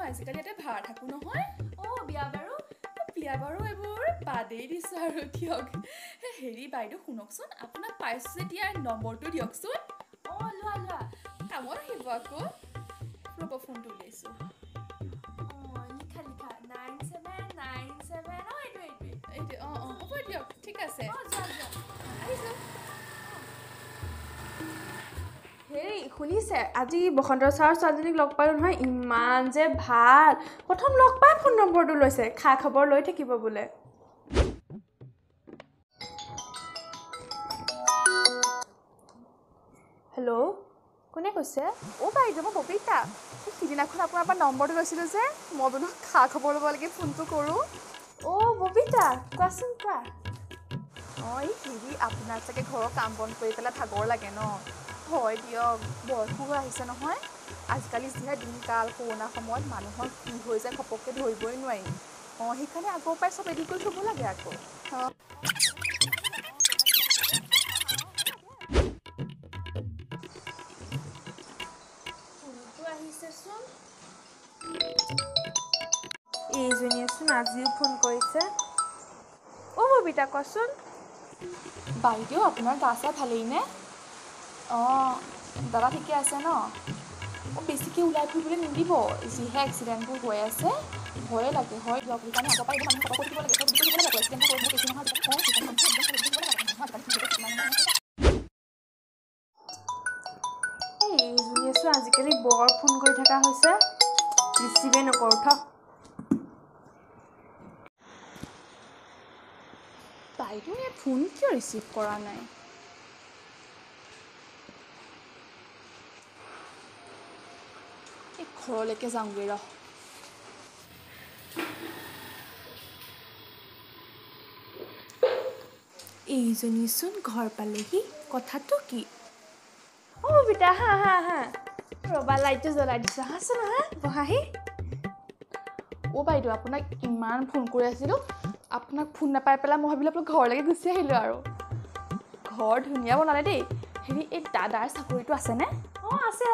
আজিকালি এটা ভাড়া থাকো নহয় বিয়া বাৰু এইবোৰ বাদেই দিছো আৰু দিয়ক হেৰি বাইদেউ শুনকচোন আপোনাক পাইছো যেতিয়া নম্বৰটো দিয়কচোন লোৱা কামত আহিব আকৌ ৰ'ব ফোনটো উলিয়াইছো লিখা 9797 এইটো হ'ব দিয়ক ঠিক আছে আহিছো হেৰি শুনিছে আজি বসন্ত ছাৰৰ ছোৱালীজনীক লগ পালোঁ নহয় ইমান যে ভাল প্ৰথম লগ পাই ফোন নম্বৰটো লৈছে খা খবৰ লৈ থাকিব বোলে হেল্ল' কোনে কৈছে বাইদেউ মই ববিতা সিদিনাখন আপোনাৰ পৰা নম্বৰটো লৈছিলোঁ যে মই বোলো খা খবৰ ল'ব লাগে ফোনটো কৰোঁ ববিতা কোৱাচোন কোৱা এই হেৰি আপোনাৰ চাগে ঘৰৰ কাম বন কৰি পেলাই ভাগৰ লাগে ন হয় দিয়ক বয়সো হৈ আহিছে নহয় আজিকালি যিহে দিনকাল কৰোণা সময়ত মানুহৰ কি হৈ যায় ঘপককৈ ধৰিবই নোৱাৰি সেইকাৰণে আগৰ পৰাই চব ৰেডি কৰি থ'ব লাগে আকৌ ফোনটো আহিছেচোন এইজনীয়েচোন আজিও ফোন কৰিছে ববিতা কচোন বাইদেউ আপোনাৰ গা চা ভালেই নে দাদা ঠিকে আছে ন বেছিকৈ ওলাই ফুৰিবলৈ নিদিব যিহে এক্সিডেণ্টবোৰ হৈ আছে ভয়ে লাগে হয় দিয়ক সেইকাৰণে আগৰ পৰা মানুহ খবৰ কৰিব লাগে এইজনীয়েচোন আজিকালি বৰ ফোন কৰি থকা হৈছে ৰিচিভেই নকৰোঁ বাইদেৱে ফোন কিয় ৰিচিভ কৰা নাই ঘৰলৈকে যাওঁগৈ ৰহ এইজনীচোন ঘৰ পালেহি কথাটো কি বিতা হা ৰবা লাইটটো জ্বলাই দিছোঁ আহাচোন বহাহি বাইদেউ আপোনাক ইমান ফোন কৰি আছিলোঁ আপোনাক ফোন নাপাই পেলাই মই ভাবিলোঁ আপোনাক ঘৰলৈকে গুচি আহিলোঁ আৰু ঘৰ ধুনীয়া বনালে দেই হেৰি এই দাদাৰ চাকৰিটো আছেনে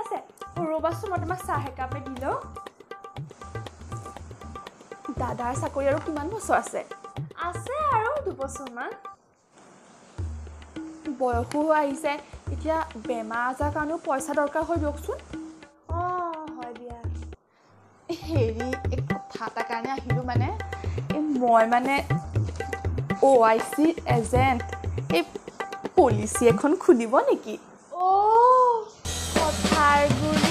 আছে ৰ'বাচোন মই তোমাক চাহ একাপে দিলোঁ দাদাৰ চাকৰি আৰু কিমান বছৰ আছে আৰু 2 বছৰমান বয়সো হৈ আহিছে এতিয়া বেমাৰ আজাৰ কাৰণেও পইচা দৰকাৰ হয় দিয়কচোন হয় দিয়া হেৰি এই কথা এটাৰ কাৰণে আহিলোঁ মানে মই মানে OIC এজেণ্ট এই পলিচি এখন খুলিব নেকি কথাৰ গুৰি